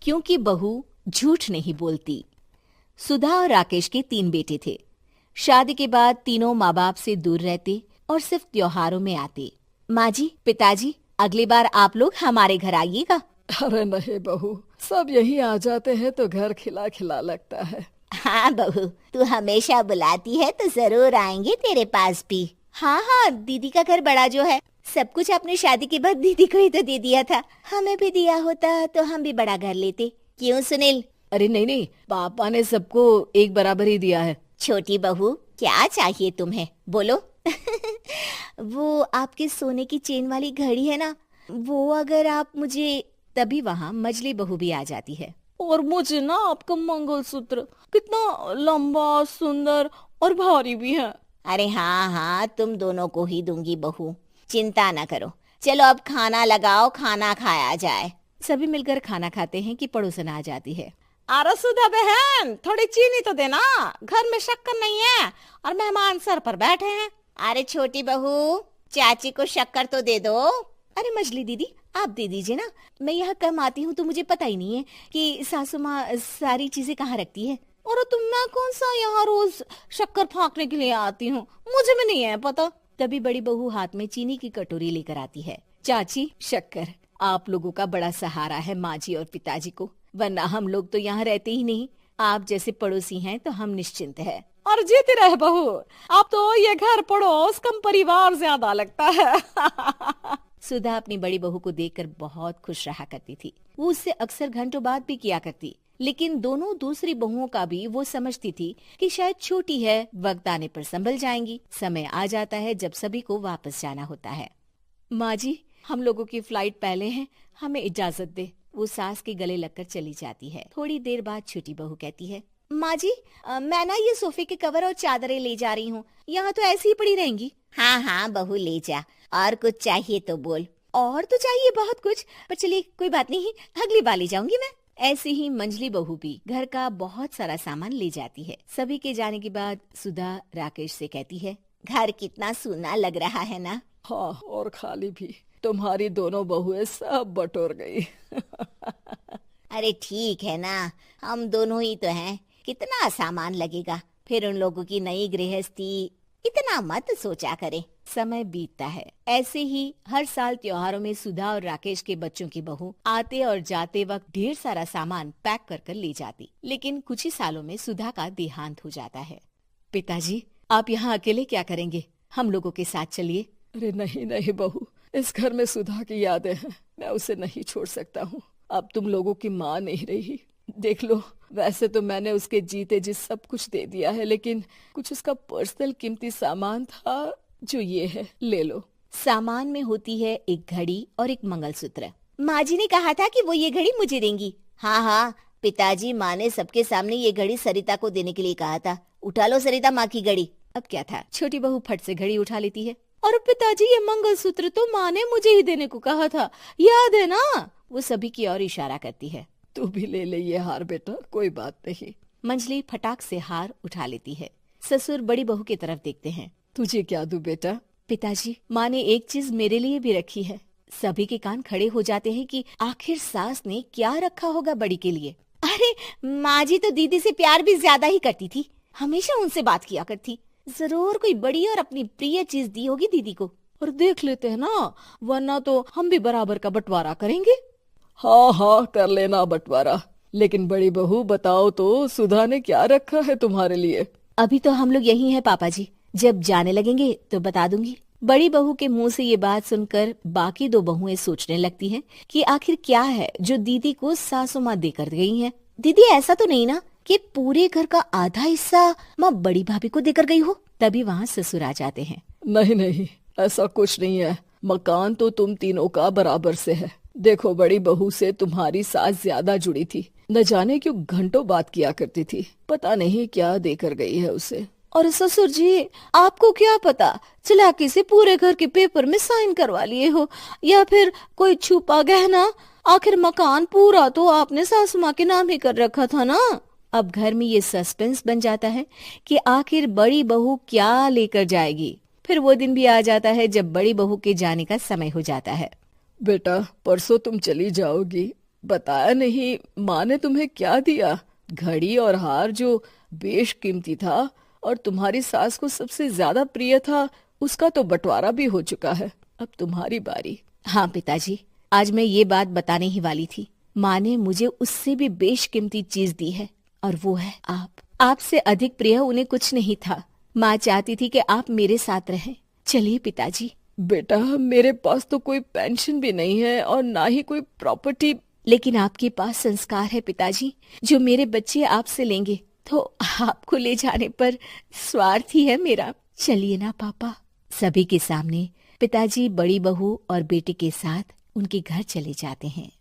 क्योंकि बहू झूठ नहीं बोलती। सुधा और राकेश के 3 बेटे थे। शादी के बाद तीनों माँ बाप से दूर रहते और सिर्फ त्योहारों में आते। माँ जी, पिताजी, अगली बार आप लोग हमारे घर आइएगा। अरे नहीं बहू, सब यही आ जाते हैं तो घर खिला खिला लगता है। हाँ बहू, तू हमेशा बुलाती है तो जरूर आएंगे तेरे पास भी। हाँ हाँ, दीदी का घर बड़ा जो है, सब कुछ आपने शादी के बाद दीदी को ही तो दे दिया था। हमें भी दिया होता तो हम भी बड़ा घर लेते। क्यों सुनील? अरे नहीं नहीं, पापा ने सबको एक बराबर ही दिया है। छोटी बहू, क्या चाहिए तुम्हें, बोलो। वो आपके सोने की चेन वाली घड़ी है ना, वो अगर आप मुझे। तभी वहाँ मजली बहू भी आ जाती है। और मुझे ना आपका मंगलसूत्र कितना लंबा, सुंदर और भारी भी है। अरे हाँ हाँ, तुम दोनों को ही दूंगी बहू, चिंता ना करो। चलो अब खाना लगाओ, खाना खाया जाए। सभी मिलकर खाना खाते हैं कि पड़ोसन आ जाती है। अरे सुधा बहन, थोड़ी चीनी तो देना, घर में शक्कर नहीं है और मेहमान सर पर बैठे हैं। अरे छोटी बहू, चाची को शक्कर तो दे दो। अरे मजली दीदी, आप दे दीजिए ना, मैं यहाँ कम आती हूँ तो मुझे पता ही नहीं है कि सासू माँ सारी चीजें कहाँ रखती है। और तुम, मैं कौन सा यहाँ रोज शक्कर फाँकने के लिए आती हूँ, मुझे भी नहीं है पता। तभी बड़ी बहू हाथ में चीनी की कटोरी लेकर आती है। चाची, शक्कर आप लोगों का बड़ा सहारा है माँ जी और पिताजी को, वरना हम लोग तो यहाँ रहते ही नहीं। आप जैसे पड़ोसी हैं तो हम निश्चिंत है। और जीती रहे बहू, अब तो ये घर पड़ोस कम परिवार ज्यादा लगता है। सुधा अपनी बड़ी बहू को देखकर बहुत खुश रहा करती थी। वो उससे अक्सर घंटों बात भी किया करती, लेकिन दोनों दूसरी बहुओं का भी वो समझती थी कि शायद छोटी है, वक्त आने पर संभल जाएंगी। समय आ जाता है जब सभी को वापस जाना होता है। माँ जी, हम लोगों की फ्लाइट पहले है, हमें इजाजत दे। वो सास के गले लगकर चली जाती है। थोड़ी देर बाद छोटी बहू कहती है, माँ जी, मैं ना ये सोफे के कवर और चादरें ले जा रही हूँ, यहाँ तो ऐसी ही पड़ी रहेंगी। हाँ हाँ बहू, ले जा, और कुछ चाहिए तो बोल। और तो चाहिए बहुत कुछ, पर चलिए कोई बात नहीं, अगली बार ले जाऊंगी मैं। ऐसे ही मंजली बहू भी घर का बहुत सारा सामान ले जाती है। सभी के जाने के बाद सुधा राकेश से कहती है, घर कितना सूना लग रहा है ना। हाँ, और खाली भी। तुम्हारी दोनों बहुएं सब बटोर गई। अरे ठीक है ना, हम दोनों ही तो हैं, कितना सामान लगेगा, फिर उन लोगों की नई गृहस्थी, इतना मत सोचा करे। समय बीतता है। ऐसे ही हर साल त्योहारों में सुधा और राकेश के बच्चों की बहू आते और जाते वक्त ढेर सारा सामान पैक कर कर ले जाती। लेकिन कुछ ही सालों में सुधा का देहांत हो जाता है। पिताजी, आप यहाँ अकेले क्या करेंगे? हम लोगों के साथ चलिए। अरे नहीं नहीं बहू, इस घर में सुधा की यादें हैं, मैं उसे नहीं छोड़ सकता हूँ। अब तुम लोगों की माँ नहीं रही। देख लो, वैसे तो मैंने उसके जीते जी सब कुछ दे दिया है, लेकिन कुछ उसका पर्सनल कीमती सामान था जो ये है, ले लो। सामान में होती है एक घड़ी और एक मंगलसूत्र। माँ जी ने कहा था कि वो ये घड़ी मुझे देंगी। हाँ हाँ, पिताजी, माँ ने सबके सामने ये घड़ी सरिता को देने के लिए कहा था। उठा लो सरिता माँ की घड़ी। अब क्या था, छोटी बहू फट से घड़ी उठा लेती है। और पिताजी, ये मंगलसूत्र तो माँ ने मुझे ही देने को कहा था, याद है ना? वो सभी की ओर इशारा करती है। तू भी ले ले ये हार बेटा, कोई बात नहीं। मंजली फटाक से हार उठा लेती है। ससुर बड़ी बहू की तरफ देखते हैं। तुझे क्या दूं बेटा? पिताजी, माँ ने एक चीज मेरे लिए भी रखी है। सभी के कान खड़े हो जाते हैं कि आखिर सास ने क्या रखा होगा बड़ी के लिए। अरे माँ जी तो दीदी से प्यार भी ज्यादा ही करती थी, हमेशा उनसे बात किया करती। जरूर कोई बड़ी और अपनी प्रिय चीज दी होगी दीदी को। और देख लेते हैं ना, वरना तो हम भी बराबर का बंटवारा करेंगे। हाँ हाँ, कर लेना बंटवारा। लेकिन बड़ी बहू, बताओ तो, सुधा ने क्या रखा है तुम्हारे लिए? अभी तो हम लोग यही हैं पापा जी, जब जाने लगेंगे तो बता दूंगी। बड़ी बहू के मुंह से ये बात सुनकर बाकी दो बहुएं सोचने लगती हैं कि आखिर क्या है जो दीदी को सासू माँ देकर गई हैं। दीदी, ऐसा तो नहीं ना कि पूरे घर का आधा हिस्सा माँ बड़ी भाभी को देकर गई हो? तभी वहाँ ससुर आ जाते हैं। नहीं नहीं, ऐसा कुछ नहीं है। मकान तो तुम तीनों का बराबर से है। देखो, बड़ी बहू से तुम्हारी सास ज्यादा जुड़ी थी, न जाने क्यों घंटों बात किया करती थी। पता नहीं क्या देकर गई है उसे। और ससुर जी, आपको क्या पता, चालाकी से पूरे घर के पेपर में साइन करवा लिए हो, या फिर कोई छुपा गहना। आखिर मकान पूरा तो आपने सासू माँ के नाम ही कर रखा था ना। अब घर में ये सस्पेंस बन जाता है कि आखिर बड़ी बहू क्या लेकर जाएगी। फिर वो दिन भी आ जाता है जब बड़ी बहू के जाने का समय हो जाता है। बेटा, परसों तुम चली जाओगी, बताया नहीं, माँ ने तुम्हें क्या दिया? घड़ी और हार जो बेशकीमती था और तुम्हारी सास को सबसे ज्यादा प्रिय था, उसका तो बंटवारा भी हो चुका है। अब तुम्हारी बारी। हाँ पिताजी, आज मैं ये बात बताने ही वाली थी। माँ ने मुझे उससे भी बेशकीमती चीज दी है और वो है आप। आपसे अधिक प्रिय उन्हें कुछ नहीं था। माँ चाहती थी कि आप मेरे साथ रहें। चलिए पिताजी। बेटा, मेरे पास तो कोई पेंशन भी नहीं है और ना ही कोई प्रॉपर्टी। लेकिन आपके पास संस्कार है पिताजी, जो मेरे बच्चे आपसे लेंगे, तो आपको ले जाने पर स्वार्थ ही है मेरा। चलिए ना पापा। सभी के सामने पिताजी बड़ी बहू और बेटे के साथ उनके घर चले जाते हैं।